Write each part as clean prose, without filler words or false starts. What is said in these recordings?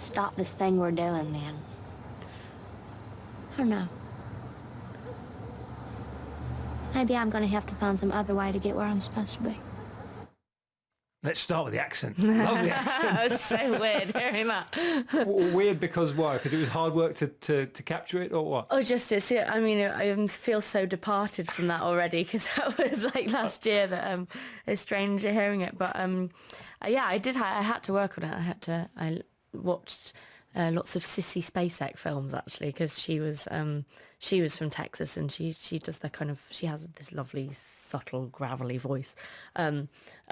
stop this thing we're doing then. I don't know. Maybe I'm going to have to find some other way to get where I'm supposed to be. Let's start with the accent. Love the accent. That was so weird hearing that. Weird because why? Because it was hard work to capture it, or what? Oh, just to see it. I mean, I feel so departed from that already because that was like last year that it's strange hearing it. But yeah, I had to work on it. I watched lots of Sissy Spacek films actually because she was from Texas and she does that kind of, she has this lovely subtle gravelly voice.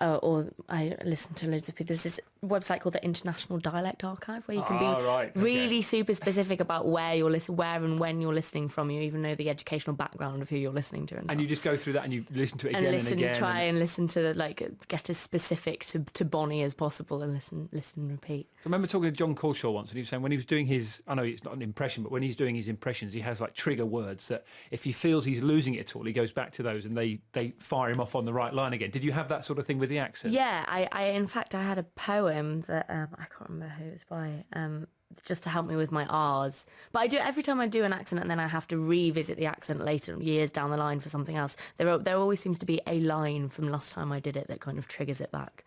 Or I listen to loads of people. There's this website called the International Dialect Archive where you can be really super specific about where you're where and when you're listening from. You even know the educational background of who you're listening to. And you just go through that and you listen to it again and again. Try and listen to get as specific to Bonnie as possible and listen and repeat. I remember talking to John Colshaw once and he was saying when he was doing his, I know it's not an impression, but when he's doing his impressions, he has like trigger words that if he feels he's losing it at all, he goes back to those and they fire him off on the right line again. Did you have that sort of thing with the accent? Yeah, I in fact I had a poem that I can't remember who it was by, just to help me with my R's. But I do every time I do an accent and then I have to revisit the accent later, years down the line for something else. There always seems to be a line from last time I did it that kind of triggers it back.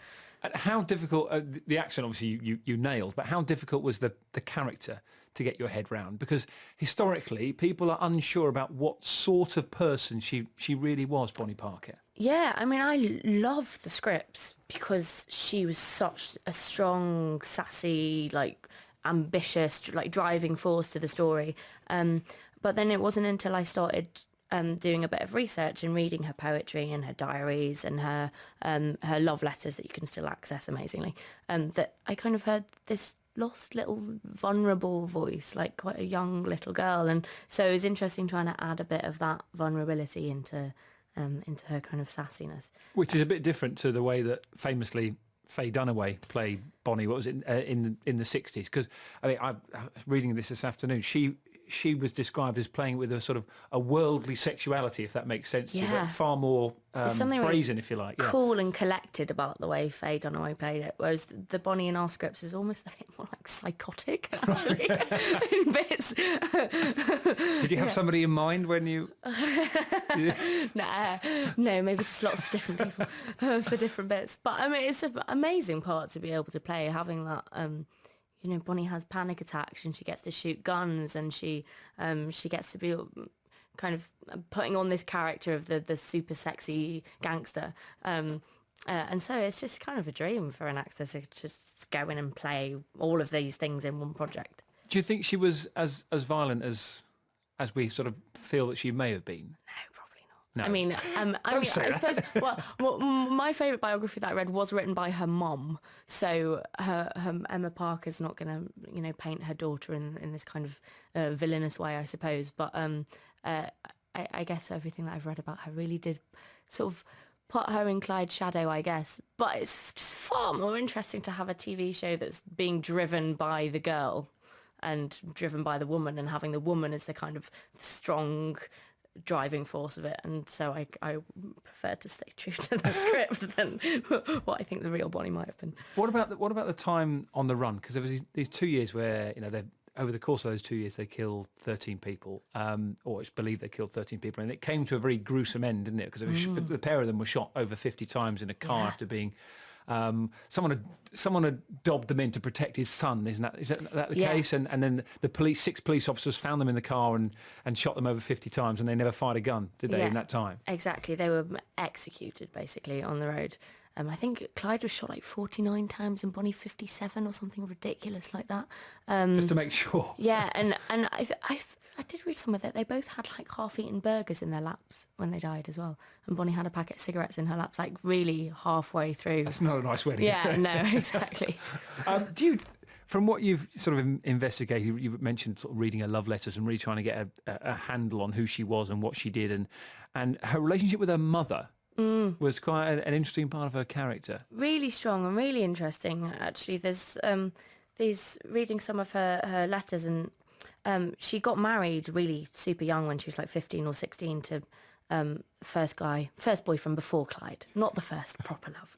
How difficult, the accent obviously you nailed, but how difficult was the character to get your head round? Because historically people are unsure about what sort of person she really was, Bonnie Parker. Yeah, I mean, I love the scripts because she was such a strong, sassy, like ambitious, like driving force to the story. But then it wasn't until I started doing a bit of research and reading her poetry and her diaries and her love letters that you can still access amazingly, that I kind of heard this lost little vulnerable voice, like quite a young little girl. And so it was interesting trying to add a bit of that vulnerability into her kind of sassiness. Which is a bit different to the way that famously Faye Dunaway played Bonnie, what was it, in the 60s? Because, I mean, I was reading this afternoon. She was described as playing with a sort of a worldly sexuality, if that makes sense to you, but far more brazen, really if you like. Cool and collected about the way Faye Dunaway played it, whereas the Bonnie in our scripts is almost a bit more like psychotic, actually, in bits. Did you have somebody in mind when you... No, maybe just lots of different people for different bits. But, I mean, it's an amazing part to be able to play, having that... you know, Bonnie has panic attacks and she gets to shoot guns and she gets to be kind of putting on this character of the super sexy gangster. And so it's just kind of a dream for an actor to just go in and play all of these things in one project. Do you think she was as violent as we sort of feel that she may have been? No, probably not. No. I mean, I suppose. Well, my favourite biography that I read was written by her mom. So her Emma Parker's not going to, you know, paint her daughter in this kind of villainous way, I suppose. But I guess everything that I've read about her really did sort of put her in Clyde's shadow, I guess. But it's just far more interesting to have a TV show that's being driven by the girl and driven by the woman, and having the woman as the kind of strong driving force of it. And so I prefer to stay true to the script than what I think the real Bonnie might have been. What about the time on the run? Because there was these 2 years where, you know, over the course of those 2 years they killed 13 people, or it's believed they killed 13 people, and it came to a very gruesome end, didn't it? Because the pair of them were shot over 50 times in a car after being... someone had dobbed them in to protect his son, is that the case? And then the 6 police officers found them in the car and shot them over 50 times, and they never fired a gun, did they, in that time? Exactly. They were executed, basically, on the road. I think Clyde was shot like 49 times and Bonnie 57 or something ridiculous like that. Just to make sure. Yeah, and I did read some of it. They both had like half-eaten burgers in their laps when they died as well. And Bonnie had a packet of cigarettes in her laps, like really halfway through. That's not a nice way to Yeah, no, exactly. Do you, from what you've sort of investigated, you've mentioned sort of reading her love letters and really trying to get a handle on who she was and what she did, and her relationship with her mother was quite an interesting part of her character. Really strong and really interesting, actually. There's reading some of her letters, and she got married really super young when she was like 15 or 16 to first boyfriend before Clyde, not the first proper love.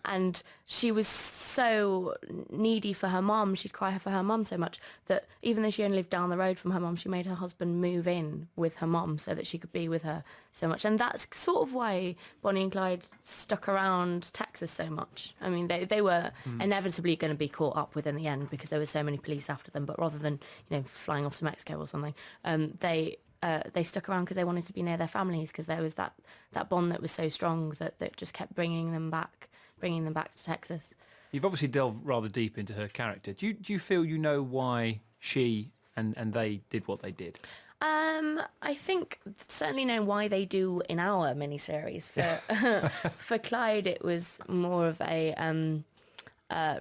And she was so needy for her mum. She'd cry for her mum so much that even though she only lived down the road from her mum, she made her husband move in with her mum so that she could be with her so much. And that's sort of why Bonnie and Clyde stuck around Texas so much. I mean, they were inevitably going to be caught up with in the end because there were so many police after them. But rather than, flying off to Mexico or something, they stuck around because they wanted to be near their families, because there was that bond that was so strong that just kept bringing them back to Texas. You've obviously delved rather deep into her character. Do you feel you know why she and they did what they did? I think certainly know why they do in our miniseries. For Clyde, it was more of a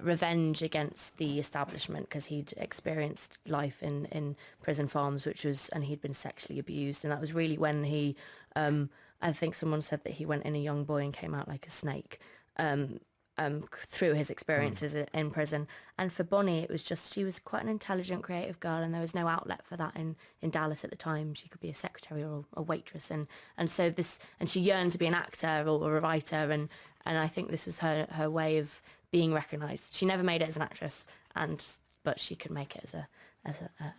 revenge against the establishment, because he'd experienced life in prison farms, and he'd been sexually abused, and that was really when he, I think someone said that he went in a young boy and came out like a snake. Through his experiences in prison. And for Bonnie, it was just, she was quite an intelligent, creative girl, and there was no outlet for that in Dallas at the time. She could be a secretary or a waitress, and she yearned to be an actor or a writer, and I think this was her way of being recognised. She never made it as an actress, but she could make it as a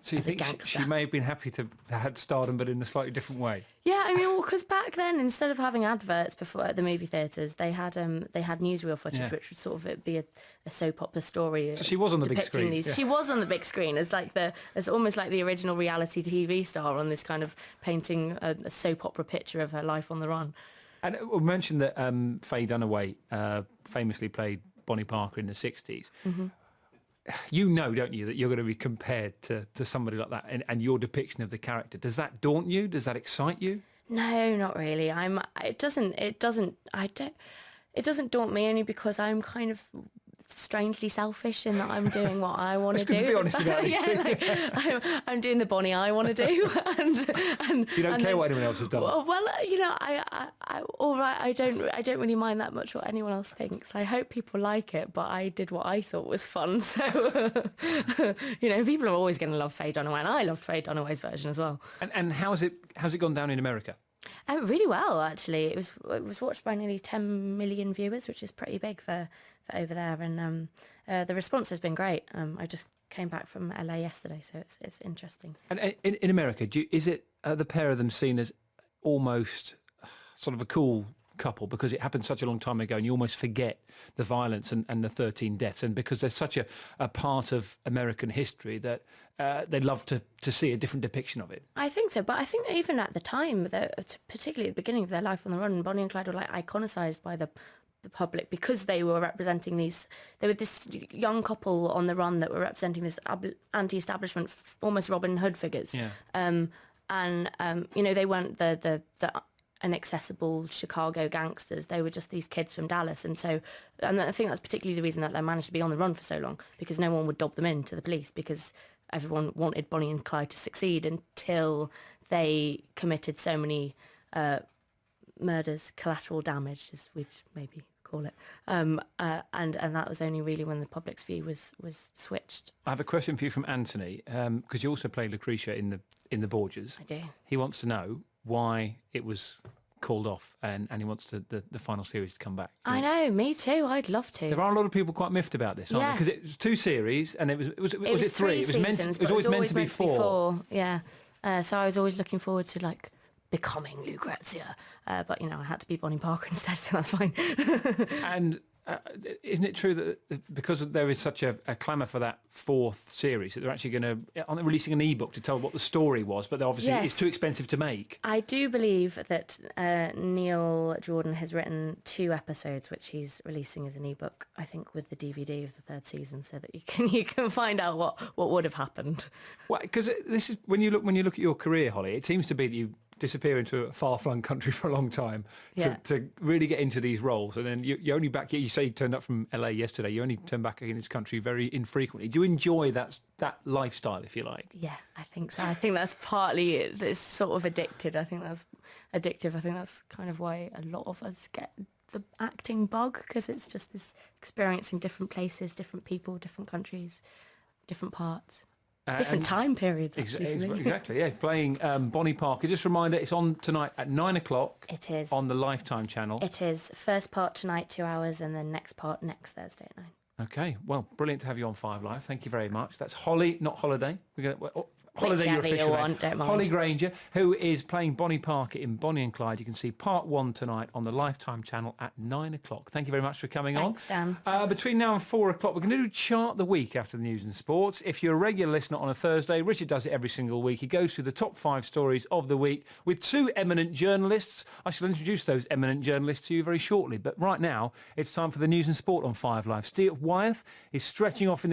So you think gangster. she may have been happy to have stardom, but in a slightly different way? Yeah, I mean, because back then, instead of having adverts before at the movie theatres, they had newsreel footage, which would sort of be a soap opera story. So she was on the big screen. Yeah. She was on the big screen as almost like the original reality TV star on this kind of painting a soap opera picture of her life on the run. And we mentioned that Faye Dunaway famously played Bonnie Parker in the 60s. Mm-hmm. You know, don't you, that you're going to be compared to somebody like that, and your depiction of the character. Does that daunt you? Does that excite you? No, not really. It doesn't daunt me, only because I'm kind of strangely selfish in that I'm doing what I want to do. To be honest about it. I'm doing the Bonnie I want to do, and you don't care what anyone else has done. Well, I all right. I don't really mind that much what anyone else thinks. I hope people like it, but I did what I thought was fun. So people are always going to love Faye Dunaway, and I loved Faye Dunaway's version as well. And how's it gone down in America? Really well, actually. It was watched by nearly 10 million viewers, which is pretty big for over there, and the response has been great. I just came back from LA yesterday, so it's interesting. And in America, is it the pair of them seen as almost sort of a cool couple because it happened such a long time ago, and you almost forget the violence and the 13 deaths, and because there's such a part of American history that they love to see a different depiction of it? I think so, but I think that even at the time, particularly at the beginning of their life on the run, Bonnie and Clyde were like iconicized by the public, because they were representing they were this young couple on the run that were representing this anti-establishment, almost Robin Hood figures. Yeah. They weren't the inaccessible Chicago gangsters. They were just these kids from Dallas, and I think that's particularly the reason that they managed to be on the run for so long, because no one would dob them in to the police, because everyone wanted Bonnie and Clyde to succeed until they committed so many murders, collateral damage, as we'd maybe call it, and that was only really when the public's view was switched. I have a question for you from Anthony, because you also play Lucretia in the Borgias. I do. He wants to know why it was called off, and he wants the final series to come back. I know, me too. I'd love to. There are a lot of people quite miffed about this, aren't they? Because it was 2 series, and was it 3? It was always meant to be 4. Yeah. So I was always looking forward to becoming Lucrezia, but I had to be Bonnie Parker instead, so that's fine. And isn't it true that because there is such a clamour for that 4th series, that they're actually aren't they releasing an ebook to tell what the story was, but obviously it's too expensive to make? I do believe that Neil Jordan has written 2 episodes, which he's releasing as an ebook, I think, with the DVD of the 3rd season, so that you can find out what would have happened. Well, because this is when you look at your career, Holly, it seems to be that you disappear into a far-flung country for a long time to really get into these roles, and then you're only back here. You say you turned up from LA yesterday. You only turn back in this country very infrequently. Do you enjoy that lifestyle, if you like? Yeah, I think so. I think that's partly it. It's sort of addicted. I think that's addictive. I think that's kind of why a lot of us get the acting bug, because it's just this experiencing different places, different people, different countries, different parts. Different time periods, actually. For me. Exactly, yeah. Playing Bonnie Parker. Just a reminder, it's on tonight at 9 o'clock. It is. On the Lifetime channel. It is. First part tonight, 2 hours, and then next part next Thursday at 9. Okay, well, brilliant to have you on 5 Live. Thank you very much. That's Holly, not Holiday. We're going to... Holiday, your official name. Don't mind. Holly Grainger, who is playing Bonnie Parker in Bonnie and Clyde. You can see part 1 tonight on the Lifetime channel at 9 o'clock. Thank you very much for coming on. Thanks, Dan. Between now and 4 o'clock, we're going to do Chart the Week after the news and sports. If you're a regular listener on a Thursday, Richard does it every single week. He goes through the top 5 stories of the week with 2 eminent journalists. I shall introduce those eminent journalists to you very shortly. But right now, it's time for the news and sport on 5 Live. Steve Wyeth is stretching off in the